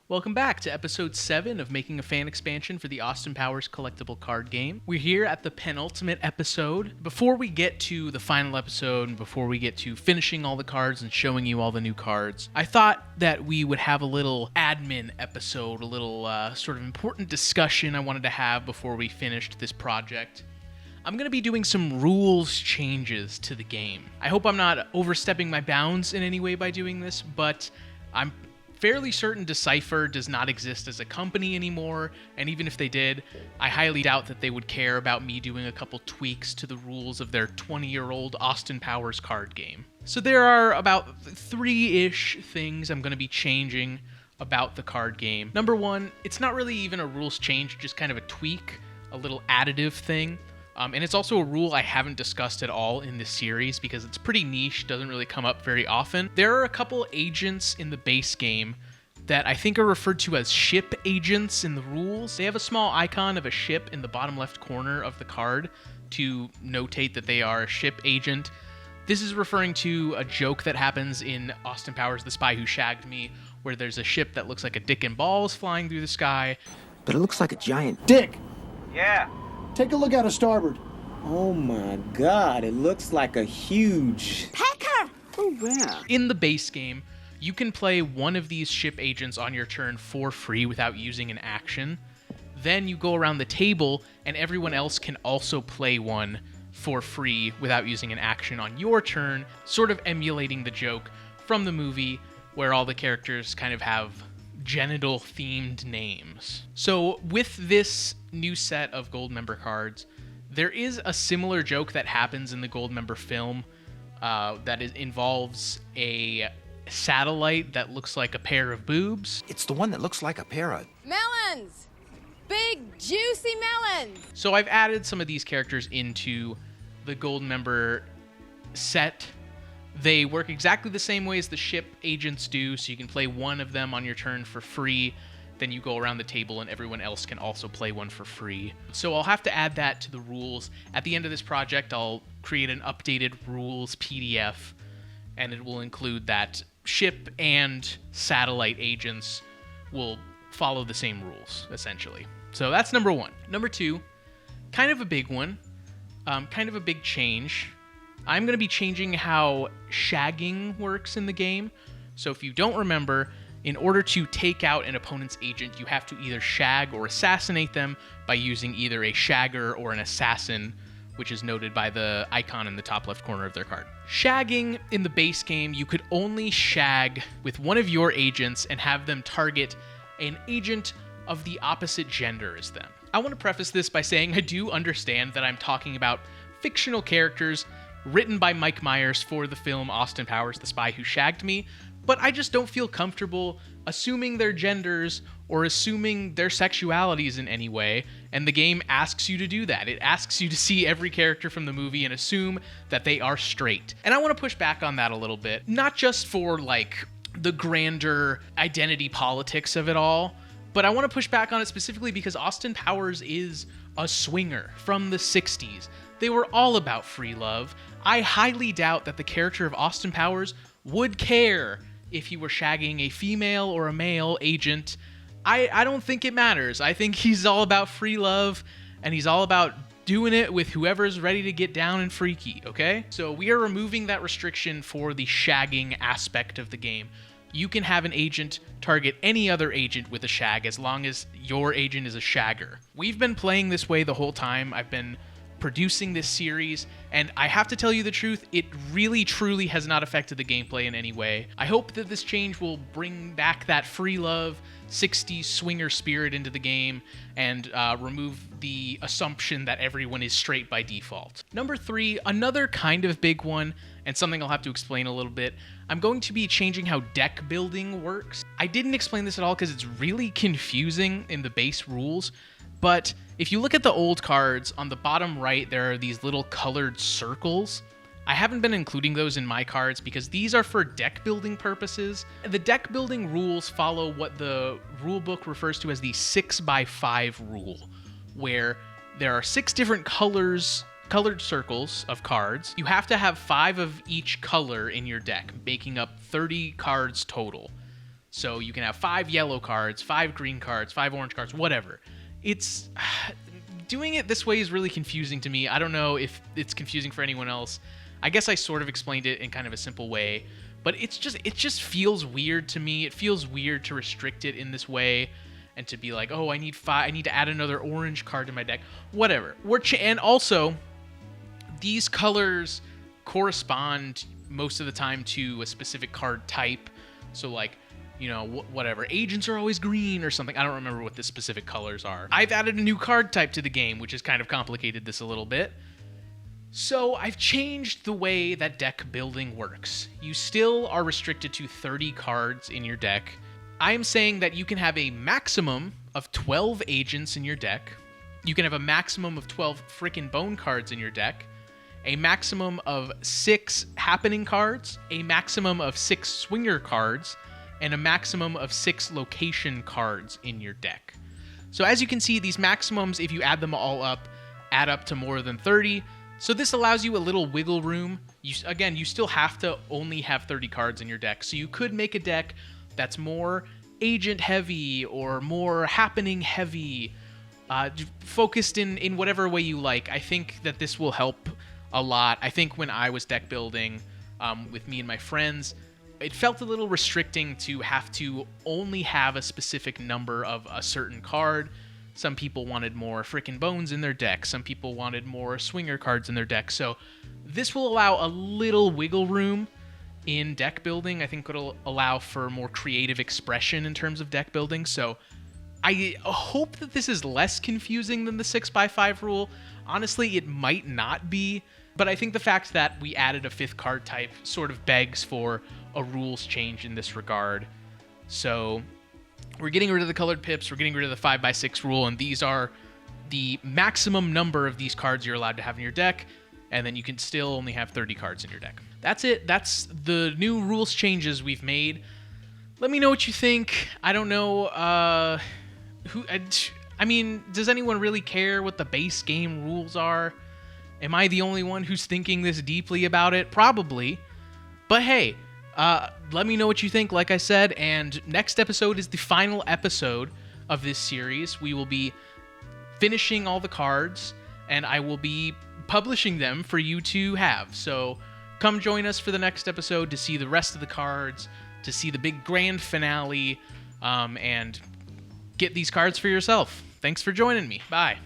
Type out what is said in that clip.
Welcome back to episode 7 of making a fan expansion for the Austin Powers collectible card game. We're here at the penultimate episode. Before we get to the final episode, and before we get to finishing all the cards and showing you all the new cards, I thought that we would have a little admin episode, a little sort of important discussion I wanted to have before we finished this project. I'm going to be doing some rules changes to the game. I hope I'm not overstepping my bounds in any way by doing this, but I'm fairly certain Decipher does not exist as a company anymore, and even if they did, I highly doubt that they would care about me doing a couple tweaks to the rules of their 20-year-old Austin Powers card game. So there are about 3-ish things I'm going to be changing about the card game. Number 1, it's not really even a rules change, just kind of a tweak, a little additive thing. And it's also a rule I haven't discussed at all in this series because it's pretty niche, doesn't really come up very often. There are a couple agents in the base game that I think are referred to as ship agents in the rules. They have a small icon of a ship in the bottom left corner of the card to notate that they are a ship agent. This is referring to a joke that happens in Austin Powers: The Spy Who Shagged Me, where there's a ship that looks like a dick and balls flying through the sky. But it looks like a giant dick. Yeah. Take a look out of starboard. Oh my god, it looks like a huge Pecker! Oh, yeah. In the base game, you can play one of these ship agents on your turn for free without using an action. Then you go around the table, and everyone else can also play one for free without using an action on your turn, sort of emulating the joke from the movie where all the characters kind of have genital-themed names. So with this new set of gold member cards, there is a similar joke that happens in the gold member film involves a satellite that looks like a pair of boobs. It's the one that looks like a pair of... Melons! Big, juicy melons! So I've added some of these characters into the gold member set. They work exactly the same way as the ship agents do, so you can play one of them on your turn for free. Then you go around the table and everyone else can also play one for free. So I'll have to add that to the rules. At the end of this project, I'll create an updated rules PDF, and it will include that ship and satellite agents will follow the same rules, essentially. So that's number 1. Number 2, kind of a big one, kind of a big change. I'm going to be changing how shagging works in the game. So if you don't remember, in order to take out an opponent's agent, you have to either shag or assassinate them by using either a shagger or an assassin, which is noted by the icon in the top left corner of their card. Shagging in the base game, you could only shag with one of your agents and have them target an agent of the opposite gender as them. I want to preface this by saying I do understand that I'm talking about fictional characters written by Mike Myers for the film Austin Powers: The Spy Who Shagged Me, but I just don't feel comfortable assuming their genders or assuming their sexualities in any way, and the game asks you to do that. It asks you to see every character from the movie and assume that they are straight. And I want to push back on that a little bit, not just for, like, the grander identity politics of it all, but I want to push back on it specifically because Austin Powers is a swinger from the 60s. They were all about free love. I highly doubt that the character of Austin Powers would care if he were shagging a female or a male agent. I don't think it matters. I think he's all about free love, and he's all about doing it with whoever's ready to get down and freaky, okay? So we are removing that restriction for the shagging aspect of the game. You can have an agent target any other agent with a shag as long as your agent is a shagger. We've been playing this way the whole time. I've been producing this series, and I have to tell you the truth, it really truly has not affected the gameplay in any way. I hope that this change will bring back that free love 60s swinger spirit into the game and remove the assumption that everyone is straight by default. Number 3, another kind of big one, and something I'll have to explain a little bit. I'm going to be changing how deck building works. I didn't explain this at all because it's really confusing in the base rules, but if you look at the old cards, on the bottom right, there are these little colored circles. I haven't been including those in my cards because these are for deck building purposes. The deck building rules follow what the rulebook refers to as the 6x5 rule, where there are 6 different colored circles of cards. You have to have 5 of each color in your deck, making up 30 cards total. So you can have 5 yellow cards, 5 green cards, 5 orange cards, whatever. It's doing it this way is really confusing to me. I don't know if it's confusing for anyone else. I guess I sort of explained it in kind of a simple way, but it just feels weird to me. It feels weird to restrict it in this way and to be like, oh, I need to add another orange card to my deck. Whatever. And also, these colors correspond most of the time to a specific card type. So like, you know, whatever. Agents are always green or something. I don't remember what the specific colors are. I've added a new card type to the game, which has kind of complicated this a little bit. So I've changed the way that deck building works. You still are restricted to 30 cards in your deck. I am saying that you can have a maximum of 12 agents in your deck. You can have a maximum of 12 frickin' bone cards in your deck. A maximum of 6 happening cards. A maximum of 6 swinger cards. And a maximum of 6 location cards in your deck. So as you can see, these maximums, if you add them all up, add up to more than 30. So this allows you a little wiggle room. You still have to only have 30 cards in your deck. So you could make a deck that's more agent heavy or more happening heavy, focused in whatever way you like. I think that this will help a lot. I think when I was deck building with me and my friends, it felt a little restricting to have to only have a specific number of a certain card. Some people wanted more frickin' bones in their deck. Some people wanted more swinger cards in their deck. So this will allow a little wiggle room in deck building. I think it'll allow for more creative expression in terms of deck building. So I hope that this is less confusing than the 6x5 rule. Honestly, it might not be, but I think the fact that we added a 5th card type sort of begs for a rules change in this regard. So we're getting rid of the colored pips, we're getting rid of the 5x6 rule, and these are the maximum number of these cards you're allowed to have in your deck, and then you can still only have 30 cards in your deck. That's it. That's the new rules changes we've made. Let me know what you think. I don't know, I mean, does anyone really care what the base game rules are? Am I the only one who's thinking this deeply about it? Probably. But hey, let me know what you think, like I said, and next episode is the final episode of this series. We will be finishing all the cards, and I will be publishing them for you to have. So come join us for the next episode to see the rest of the cards, to see the big grand finale, and get these cards for yourself. Thanks for joining me. Bye.